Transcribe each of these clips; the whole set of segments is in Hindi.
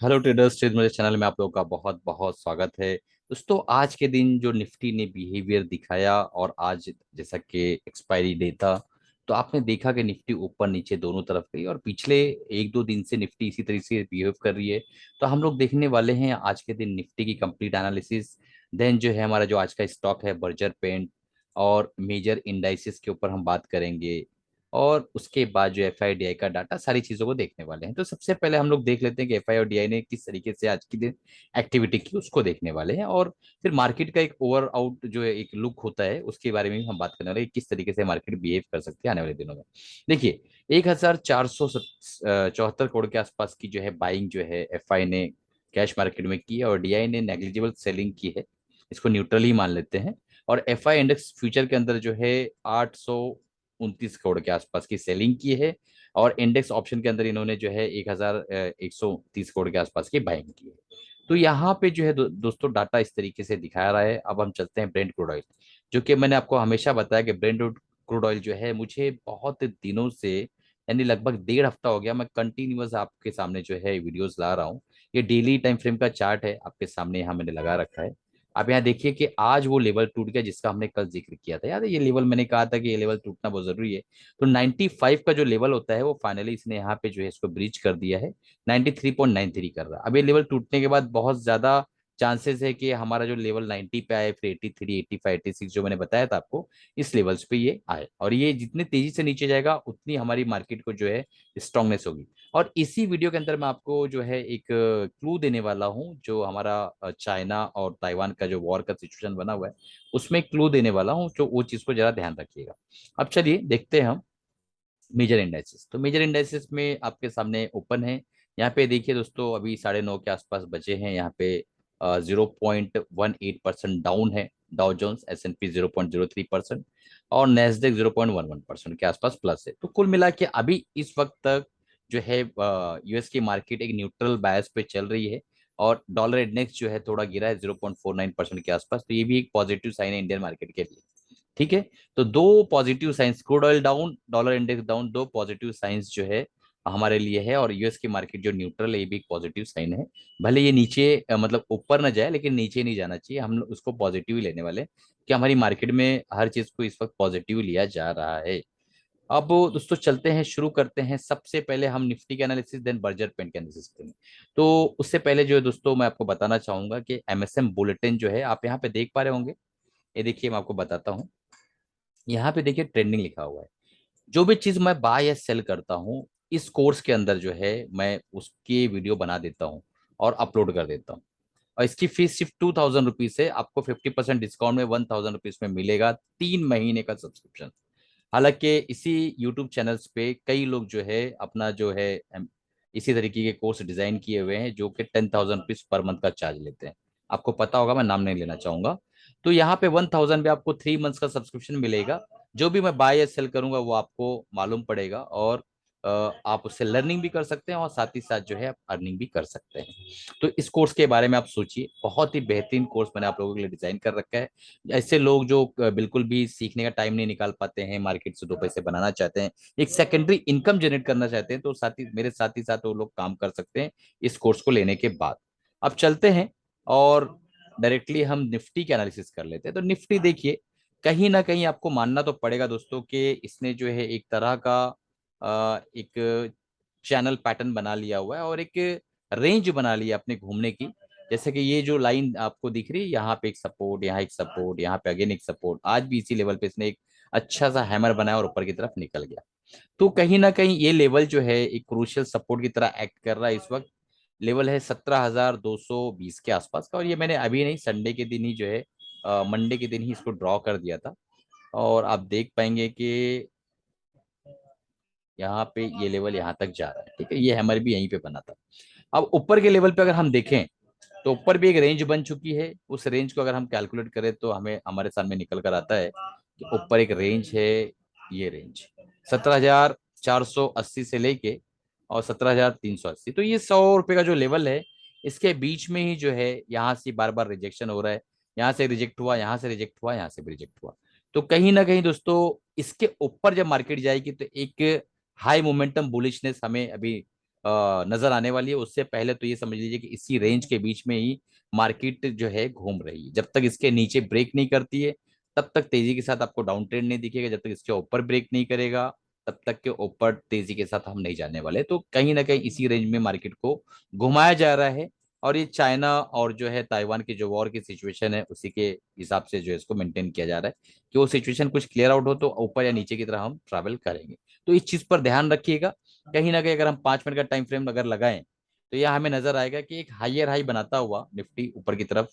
हेलो ट्रेडर्स, ट्रेड मेरे चैनल में आप लोगों का बहुत बहुत स्वागत है। दोस्तों, आज के दिन जो निफ्टी ने बिहेवियर दिखाया और आज जैसा कि एक्सपायरी डे था, तो आपने देखा कि निफ्टी ऊपर नीचे दोनों तरफ गई और पिछले एक दो दिन से निफ्टी इसी तरीके से बिहेव कर रही है। तो हम लोग देखने वाले हैं आज के दिन निफ्टी की कंप्लीट एनालिसिस। देन जो है हमारा जो आज का स्टॉक है बर्जर पेंट और मेजर इंडाइसिस के ऊपर हम बात करेंगे। और उसके बाद जो एफ आई डी आई का डाटा, सारी चीजों को देखने वाले हैं। तो सबसे पहले हम लोग देख लेते हैं कि एफ आई और डी आई ने किस तरीके से आज की दिन एक्टिविटी की, उसको देखने वाले हैं। और फिर मार्केट का एक ओवर आउट जो है एक लुक होता है, उसके बारे में भी हम बात करने वाले हैं, किस तरीके से मार्केट बिहेव कर सकते हैं आने वाले दिनों में। देखिए, 1474 करोड़ के आसपास की जो है बाइंग जो है एफ आई ने कैश मार्केट में की है और डी आई ने नेग्लिजिबल सेलिंग की है। इसको न्यूट्रल ही मान लेते हैं। और एफ आई इंडेक्स फ्यूचर के अंदर जो है 829 करोड़ के आसपास की सेलिंग की है। और इंडेक्स ऑप्शन के अंदर इन्होंने जो है 1130 करोड़ के आसपास की बाइंग की है। तो यहाँ पे जो है दोस्तों डाटा इस तरीके से दिखा रहा है। अब हम चलते हैं ब्रेंट क्रूड ऑयल, जो कि मैंने आपको हमेशा बताया कि ब्रेंट क्रूड ऑयल जो है, मुझे बहुत दिनों से यानी लगभग 1.5 हफ्ता हो गया, मैं कंटिन्यूअस आपके सामने जो है वीडियोस ला रहा हूँ। ये डेली टाइम फ्रेम का चार्ट है, आपके सामने यहाँ मैंने लगा रखा है। आप यहाँ देखिए कि आज वो लेवल टूट गया जिसका हमने कल जिक्र किया था। याद है, ये लेवल मैंने कहा था कि ये लेवल टूटना बहुत जरूरी है। तो 95 का जो लेवल होता है वो फाइनली इसने यहाँ पे जो है इसको ब्रीच कर दिया है। 93.93 कर रहा है। अब ये लेवल टूटने के बाद बहुत ज्यादा चांसेस है कि हमारा जो लेवल 90 पे आए, फिर 83, 85, 86 जो मैंने बताया था आपको, इस लेवल्स पे ये आए। और ये जितनी तेजी से नीचे जाएगा उतनी हमारी मार्केट को जो है स्ट्रांगनेस होगी। और इसी वीडियो के अंदर मैं आपको जो है एक क्लू देने वाला हूँ, जो हमारा चाइना और ताइवान का जो वॉर का सिचुएशन बना हुआ है, उसमें क्लू देने वाला हूँ, जो वो चीज को जरा ध्यान रखिएगा। अब चलिए देखते हैं हम मेजर इंडाइसिस। तो मेजर इंडाइसिस में आपके सामने ओपन है। यहाँ पे देखिए दोस्तों, अभी 9:30 के आसपास बचे हैं। यहाँ पे 0.18% डाउन है। Dow Jones, S N P 0.03% और नेस्डेक 0.11% के आसपास प्लस है। तो कुल मिला के अभी इस वक्त तक जो है यूएस की मार्केट एक न्यूट्रल बायस पे चल रही है। और डॉलर इंडेक्स जो है थोड़ा गिरा है 0.49% के आसपास। तो ये भी एक पॉजिटिव साइन है इंडियन मार्केट के लिए। ठीक है। तो दो positive science, crude oil down, dollar index down, दो पॉजिटिव साइंस जो है हमारे लिए है। और यूएस की मार्केट जो न्यूट्रल है, ये भी एक पॉजिटिव साइन है। भले ये नीचे मतलब ऊपर ना जाए, लेकिन नीचे नहीं जाना चाहिए। हम लोग उसको पॉजिटिव ही लेने वाले हैं कि हमारी मार्केट में हर चीज को इस वक्त पॉजिटिव लिया जा रहा है। अब दोस्तों चलते हैं, शुरू करते हैं। सबसे पहले हम निफ्टी के एनालिसिस, देन बर्जर पेंट के एनालिसिस करेंगे। तो उससे पहले जो है दोस्तों, मैं आपको बताना चाहूंगा कि एमएसएम बुलेटिन जो है आप यहाँ पे देख पा रहे होंगे। ये देखिए, मैं आपको बताता हूँ। यहाँ पे देखिए ट्रेंडिंग लिखा हुआ है। जो भी चीज मैं बाय या सेल करता हूँ, इस कोर्स के अंदर जो है मैं उसकी वीडियो बना देता हूँ और अपलोड कर देता हूँ। और इसकी फीस सिर्फ 2000 रुपीज है। आपको 50% डिस्काउंट में 1000 रुपीज में मिलेगा 3 महीने का सब्सक्रिप्शन। हालांकि इसी यूट्यूब चैनल्स पे कई लोग जो है अपना जो है इसी तरीके के कोर्स डिजाइन किए हुए हैं, जो कि 10,000 रुपीज पर मंथ का चार्ज लेते हैं। आपको पता होगा, मैं नाम नहीं लेना चाहूंगा। तो यहाँ पे 1000 पे आपको 3 मंथ्स का सब्सक्रिप्शन मिलेगा। जो भी मैं बाय या सेल करूंगा वो आपको मालूम पड़ेगा। और आप उससे लर्निंग भी कर सकते हैं और साथ ही साथ जो है आप अर्निंग भी कर सकते हैं। तो इस कोर्स के बारे में आप सोचिए, बहुत ही बेहतरीन कोर्स मैंने आप लोगों के लिए डिजाइन कर रखा है। ऐसे लोग जो बिल्कुल भी सीखने का टाइम नहीं निकाल पाते हैं, मार्केट से दो पैसे बनाना चाहते हैं, एक सेकेंडरी इनकम जनरेट करना चाहते हैं, तो साथ ही मेरे साथ ही साथ वो लोग काम कर सकते हैं इस कोर्स को लेने के बाद। अब चलते हैं और डायरेक्टली हम निफ्टी के एनालिसिस कर लेते हैं। तो निफ्टी देखिए, कहीं ना कहीं आपको मानना तो पड़ेगा दोस्तों कि इसने जो है एक तरह का एक चैनल पैटर्न बना लिया हुआ है और एक रेंज बना लिया अपने घूमने की। जैसे कि ये जो लाइन आपको दिख रही है, यहाँ पे एक सपोर्ट, यहाँ एक सपोर्ट, यहाँ पे अगेन एक सपोर्ट, आज भी इसी लेवल पे इसने एक अच्छा सा हैमर बनाया और ऊपर की तरफ निकल गया। तो कहीं ना कहीं ये लेवल जो है एक क्रूशियल सपोर्ट की तरह एक्ट कर रहा है इस वक्त। लेवल है 17,220 के आसपास का। और ये मैंने अभी नहीं, संडे के दिन ही जो है मंडे के दिन ही इसको ड्रॉ कर दिया था। और आप देख पाएंगे कि यहाँ पे ये लेवल यहाँ तक जा रहा है। ठीक है, ये हैमर भी यहीं पे बना था। अब ऊपर के लेवल पे अगर हम देखें, तो ऊपर भी एक रेंज बन चुकी है। उस रेंज को अगर हम कैलकुलेट करें तो हमें हमारे सामने निकल कर आता है कि ऊपर एक रेंज है। ये रेंज 17,480 से लेके और 17,380, तो ये 100 रुपए का जो लेवल है, इसके बीच में ही जो है यहाँ से बार बार रिजेक्शन हो रहा है। यहाँ से रिजेक्ट हुआ, यहाँ से रिजेक्ट हुआ, यहाँ से भी रिजेक्ट हुआ। तो कहीं ना कहीं दोस्तों, इसके ऊपर जब मार्केट जाएगी तो एक हाई मोमेंटम बुलिशनेस हमें अभी नजर आने वाली है। उससे पहले तो ये समझ लीजिए कि इसी रेंज के बीच में ही मार्केट जो है घूम रही है। जब तक इसके नीचे ब्रेक नहीं करती है तब तक तेजी के साथ आपको डाउन ट्रेंड नहीं दिखेगा। जब तक इसके ऊपर ब्रेक नहीं करेगा तब तक के ऊपर तेजी के साथ हम नहीं जाने वाले। तो कहीं ना कहीं इसी रेंज में मार्केट को घुमाया जा रहा है। और ये चाइना और जो है ताइवान की जो वॉर की सिचुएशन है उसी के हिसाब से जो है इसको मेंटेन किया जा रहा है कि वो सिचुएशन कुछ क्लियर आउट हो तो ऊपर या नीचे की तरह हम ट्रैवल करेंगे। तो इस चीज पर ध्यान रखिएगा। कहीं ना कहीं अगर हम 5 मिनट का टाइम फ्रेम अगर लगाएं तो यह हमें नजर आएगा कि एक हाइयर हाई बनाता हुआ निफ्टी ऊपर की तरफ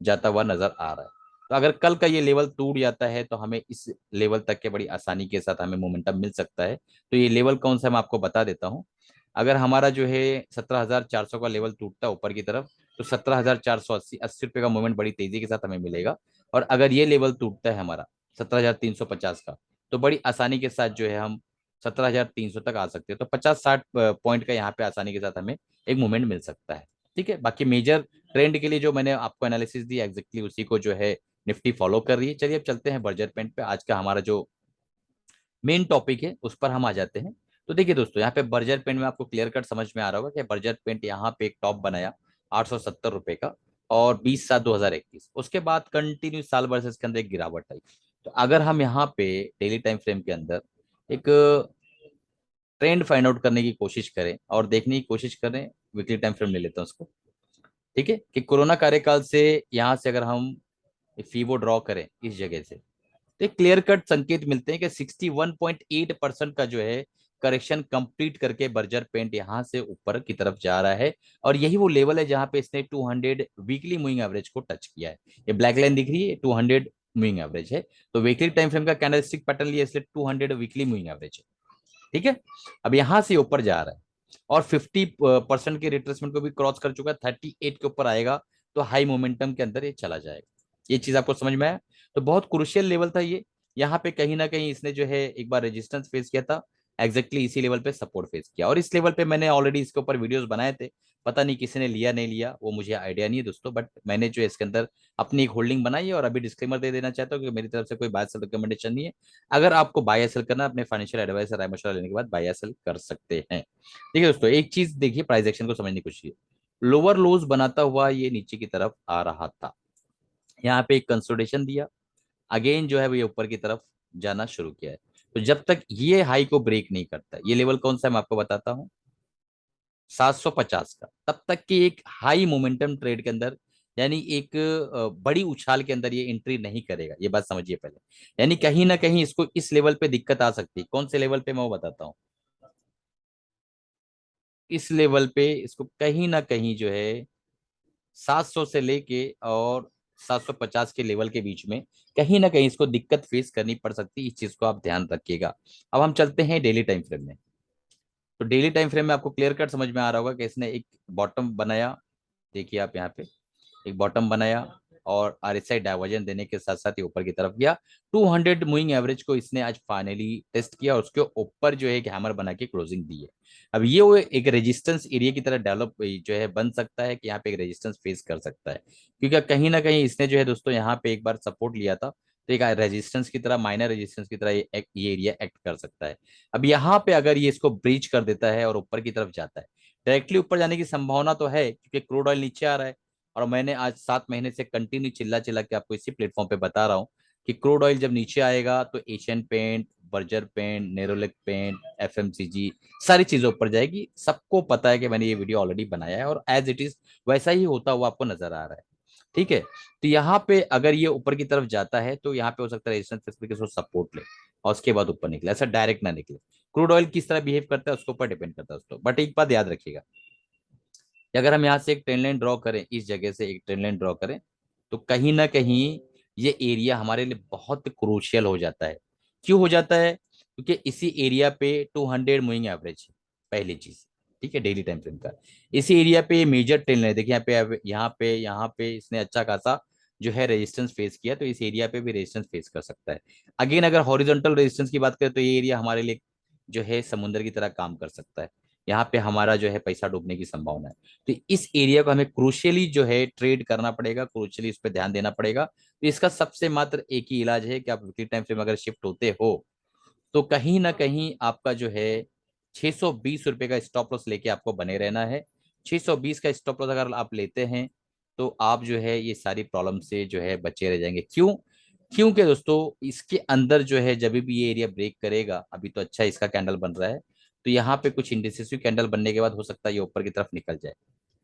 जाता हुआ नजर आ रहा है। तो अगर कल का ये लेवल टूट जाता है तो हमें इस लेवल तक के बड़ी आसानी के साथ हमें मोमेंटम मिल सकता है। तो ये लेवल कौन सा मैं आपको बता देता हूँ। अगर हमारा जो है 17,400 का लेवल टूटता है ऊपर की तरफ तो 17,480 अस्सी रुपए का मूवमेंट बड़ी तेजी के साथ हमें मिलेगा। और अगर ये लेवल टूटता है हमारा 17,350 का तो बड़ी आसानी के साथ जो है हम 17,300 तक आ सकते हैं। तो 50-60 पॉइंट का यहाँ पे आसानी के साथ हमें एक मूवमेंट मिल सकता है। ठीक है, बाकी मेजर ट्रेंड के लिए जो मैंने आपको एनालिसिस दी एग्जैक्टली उसी को जो है निफ्टी फॉलो कर रही है। चलिए अब चलते हैं बर्जर पेंट पे। आज का हमारा जो मेन टॉपिक है उस पर हम आ जाते हैं। तो देखिए दोस्तों, यहाँ पे बर्जर पेंट में आपको क्लियर कट समझ में आ रहा होगा कि बर्जर पेंट यहाँ पे एक टॉप बनाया 870 रुपए का और 20/7/2021। उसके बाद कंटिन्यू साल भर से इसके अंदर एक गिरावट आई। तो अगर हम यहाँ पे डेली टाइम फ्रेम के अंदर एक ट्रेंड फाइंड आउट करने की कोशिश करें और देखने की कोशिश करें, वीकली टाइम फ्रेम ले लेते हैं उसको। ठीक है, कि कोरोना कार्यकाल से यहाँ से अगर हम फीवो ड्रॉ करें इस जगह से तो एक क्लियर कट संकेत मिलते हैं कि 61.8% का जो है करेक्शन कंप्लीट करके बर्जर पेंट यहां से ऊपर की तरफ जा रहा है। और यही वो लेवल है जहां पे इसने 200 वीकली मूविंग एवरेज को टच किया है। ये ब्लैक लाइन दिख रही है, 200 मूविंग एवरेज है। तो वीकली टाइम फ्रेम का कैंडलस्टिक पैटर्न लिया इसलिए 200 वीकली मूविंग एवरेज है। ठीक है, अब यहां से ऊपर जा रहा है और 50% के रिट्रेसमेंट को भी क्रॉस कर चुका है। 38 के ऊपर आएगा तो हाई मोमेंटम के अंदर ये चला जाएगा। ये चीज आपको समझ में आया। तो बहुत क्रुशियल लेवल था ये। यहाँ पे कहीं ना कहीं इसने जो है एक बार रेजिस्टेंस फेस किया था, एग्जैक्टली इसी लेवल पे सपोर्ट फेस किया। और इस लेवल पे मैंने ऑलरेडी इसके ऊपर वीडियोस बनाए थे। पता नहीं किसी ने लिया नहीं लिया वो मुझे आइडिया नहीं है दोस्तों, बट मैंने जो है इसके अंदर अपनी एक होल्डिंग बनाई है। और अभी डिस्क्लेमर दे देना चाहता हूँ कि मेरी तरफ से कोई बाय सेल रिकमेंडेशन नहीं है। अगर आपको बाय सेल करना है अपने फाइनेंशियल एडवाइजर राय मशवरा लेने के बाद बाय सेल कर सकते हैं। ठीक है दोस्तों, एक चीज देखिए, प्राइस एक्शन को समझने की कोशिश कीजिए। लोअर लोज बनाता हुआ ये नीचे की तरफ आ रहा था, यहाँ पे एक कंसोलिडेशन दिया, अगेन जो है वो ये ऊपर की तरफ जाना शुरू किया है। तो जब तक ये हाई को ब्रेक नहीं करता, ये लेवल कौन सा है मैं आपको बताता हूँ, 750 का, तब तक की एक हाई मोमेंटम ट्रेड के अंदर, यानी एक बड़ी उछाल के अंदर ये एंट्री नहीं करेगा। ये बात समझिए पहले। यानी कहीं ना कहीं इसको इस लेवल पे दिक्कत आ सकती है। कौन से लेवल पे मैं वो बताता हूँ। इस लेवल पे इसको कहीं ना कहीं जो है 700 से लेके और 750 के लेवल के बीच में कहीं ना कहीं इसको दिक्कत फेस करनी पड़ सकती है। इस चीज को आप ध्यान रखिएगा। अब हम चलते हैं डेली टाइम फ्रेम में। तो डेली टाइम फ्रेम में आपको क्लियर कट समझ में आ रहा होगा कि इसने एक बॉटम बनाया। देखिए आप यहाँ पे एक बॉटम बनाया और आरएसआई डाइवर्जन देने के साथ साथ ये ऊपर की तरफ गया। 200 मूविंग एवरेज को इसने आज फाइनली टेस्ट किया और उसके ऊपर जो है एक हैमर बना के क्लोजिंग दी है। अब ये वो एक रेजिस्टेंस एरिया की तरह डेवलप जो है बन सकता है कि यहाँ पे एक रेजिस्टेंस फेस कर सकता है। क्योंकि कहीं ना कहीं इसने जो है दोस्तों यहाँ पे एक बार सपोर्ट लिया था तो एक रेजिस्टेंस की तरह, माइनर रेजिस्टेंस की तरह ये एरिया एक्ट कर सकता है। अब यहाँ पे अगर ये इसको ब्रीच कर देता है और ऊपर की तरफ जाता है, डायरेक्टली ऊपर जाने की संभावना तो है क्योंकि क्रूड ऑयल नीचे आ रहा है। और मैंने आज 7 महीने से कंटिन्यू चिल्ला चिल्ला के आपको इसी प्लेटफॉर्म पे बता रहा हूँ कि क्रूड ऑयल जब नीचे आएगा तो Asian paint, Berger paint, Nerolac paint, FMCG सारी चीजों ऊपर जाएगी। सबको पता है कि मैंने ये वीडियो ऑलरेडी बनाया है और एज इट इज वैसा ही होता हुआ आपको नजर आ रहा है। ठीक है, तो यहाँ पे अगर ये ऊपर की तरफ जाता है तो यहाँ पे हो सकता है रेजिस्टेंस फेस करके उसको सपोर्ट ले और उसके बाद ऊपर निकले, ऐसा डायरेक्ट ना निकले। क्रूड ऑयल किस तरह बिहेव करता है उसके ऊपर डिपेंड करता है दोस्तों। बट एक बात याद रखिएगा कि अगर हम यहाँ से एक ट्रेंड लाइन ड्रॉ करें, इस जगह से एक ट्रेंड लाइन ड्रॉ करें तो कहीं ना कहीं ये एरिया हमारे लिए बहुत क्रूशियल हो जाता है। क्यों हो जाता है? क्योंकि इसी एरिया पे 200 मूविंग एवरेज है, पहली चीज। ठीक है, डेली टाइम फ्रेम का इसी एरिया पे मेजर ट्रेंड लाइन है। देखिए यहाँ पे इसने अच्छा खासा जो है रेजिस्टेंस फेस किया, तो इस एरिया पे भी रेजिस्टेंस फेस कर सकता है। अगेन अगर हॉरिजॉन्टल रेजिस्टेंस की बात करें तो ये एरिया हमारे लिए जो है समुद्र की तरह काम कर सकता है। यहाँ पे हमारा जो है पैसा डूबने की संभावना है। तो इस एरिया को हमें क्रूशियली जो है ट्रेड करना पड़ेगा, क्रूशियली इस पर ध्यान देना पड़ेगा। तो इसका सबसे मात्र एक ही इलाज है कि आप वीकली टाइम फ्रेम अगर शिफ्ट होते हो तो कहीं ना कहीं आपका जो है 620 रुपए का स्टॉप लॉस लेके आपको बने रहना है। 620 का स्टॉप लॉस अगर आप लेते हैं तो आप जो है ये सारी प्रॉब्लम से जो है बचे रह जाएंगे। क्यों? क्योंकि दोस्तों इसके अंदर जो है जब भी ये एरिया ब्रेक करेगा, अभी तो अच्छा इसका कैंडल बन रहा है, तो यहाँ पे कुछ इंडिसेसिव कैंडल बनने के बाद हो सकता है ये ऊपर की तरफ निकल जाए।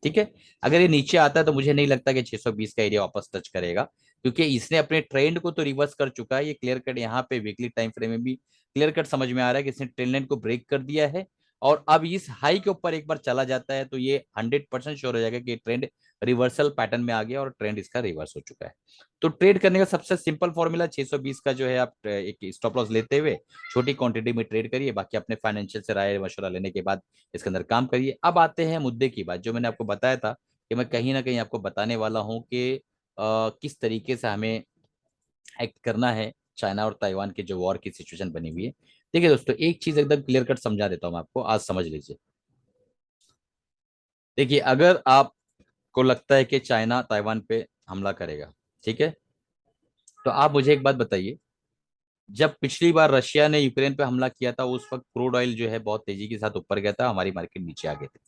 ठीक है। अगर ये नीचे आता है तो मुझे नहीं लगता कि 620 का एरिया वापस टच करेगा, क्योंकि इसने अपने ट्रेंड को तो रिवर्स कर चुका है। ये क्लियर कट यहाँ पे वीकली टाइम फ्रेम में भी क्लियर कट समझ में आ रहा है कि इसने ट्रेंड लाइन को ब्रेक कर दिया है। और अब इस हाई के ऊपर एक बार चला जाता है तो ये 100% श्योर हो जाएगा कि ट्रेंड रिवर्सल पैटर्न में आ गया और ट्रेंड इसका रिवर्स हो चुका है। तो ट्रेड करने का सबसे सिंपल फॉर्मूला 620 का जो है, आप एक स्टॉप लॉस लेते हुए छोटी क्वांटिटी में ट्रेड करिए, बाकी अपने फाइनेंशियल से राय मशवरा लेने के बाद इसके अंदर काम करिए। अब आते हैं मुद्दे की बात, जो मैंने आपको बताया था कि मैं कहीं ना कहीं आपको बताने वाला हूं कि किस तरीके से हमें एक्ट करना है चाइना और ताइवान के जो वॉर की सिचुएशन बनी हुई है। देखिए दोस्तों, एक चीज एकदम क्लियर कट समझा देता हूं मैं आपको, आज समझ लीजिए। देखिए, अगर आपको लगता है कि चाइना ताइवान पे हमला करेगा, ठीक है, तो आप मुझे एक बात बताइए। जब पिछली बार रशिया ने यूक्रेन पे हमला किया था, उस वक्त क्रूड ऑयल जो है बहुत तेजी के साथ ऊपर गया था, हमारी मार्केट नीचे आ गई थी।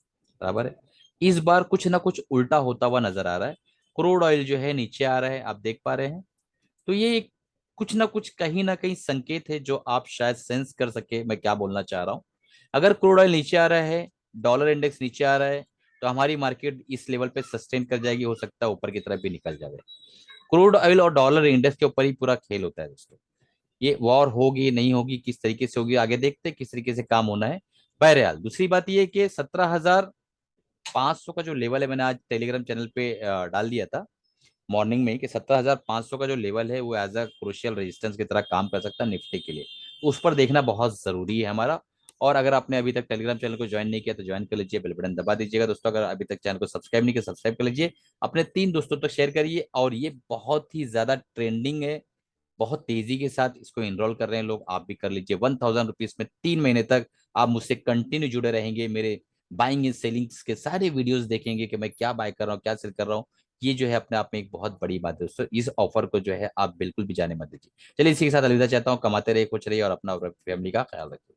बराबर है। इस बार कुछ ना कुछ उल्टा होता हुआ नजर आ रहा है। क्रूड ऑयल जो है नीचे आ रहा है, आप देख पा रहे हैं। तो ये कुछ ना कुछ कहीं ना कहीं संकेत है जो आप शायद सेंस कर सके मैं क्या बोलना चाह रहा हूं। अगर क्रूड ऑयल नीचे आ रहा है, डॉलर इंडेक्स नीचे आ रहा है, तो हमारी मार्केट इस लेवल पे सस्टेन कर जाएगी, हो सकता है ऊपर की तरफ भी निकल जाए। क्रूड ऑयल और डॉलर इंडेक्स के ऊपर ही पूरा खेल होता है दोस्तों। ये वॉर होगी नहीं होगी, किस तरीके से होगी, आगे देखते हैं किस तरीके से काम होना है। बहरहाल दूसरी बात ये कि 17,500 का जो लेवल है, मैंने आज टेलीग्राम चैनल पे डाल दिया था मॉर्निंग में कि 17,500 का जो लेवल है वो एज अ क्रूशियल रेजिस्टेंस की तरह काम कर सकता है निफ्टी के लिए। तो उस पर देखना बहुत जरूरी है हमारा। और अगर आपने अभी तक टेलीग्राम चैनल को ज्वाइन नहीं किया तो ज्वाइन कर लीजिए, बेल बटन दबा दीजिएगा दोस्तों। अगर अभी तक चैनल को सब्सक्राइब नहीं किया, सब्सक्राइब कर लीजिए, अपने 3 दोस्तों तक शेयर करिए। और ये बहुत ही ज्यादा ट्रेंडिंग है, बहुत तेजी के साथ इसको इनरोल कर रहे हैं लोग, आप भी कर लीजिए। 1,000 रुपीज में 3 महीने तक आप मुझसे कंटिन्यू जुड़े रहेंगे, मेरे बाइंग एंड सेलिंग के सारे वीडियोस देखेंगे कि मैं क्या बाय कर रहा हूँ, क्या सेल कर रहा हूँ। ये जो है अपने आप में एक बहुत बड़ी बात है दोस्तों। इस ऑफर को जो है आप बिल्कुल भी जाने मत दीजिए। चलिए इसी के साथ अलविदा चाहता हूँ। कमाते रहिए, खुश रहिए और अपना और फैमिली का ख्याल रखिए।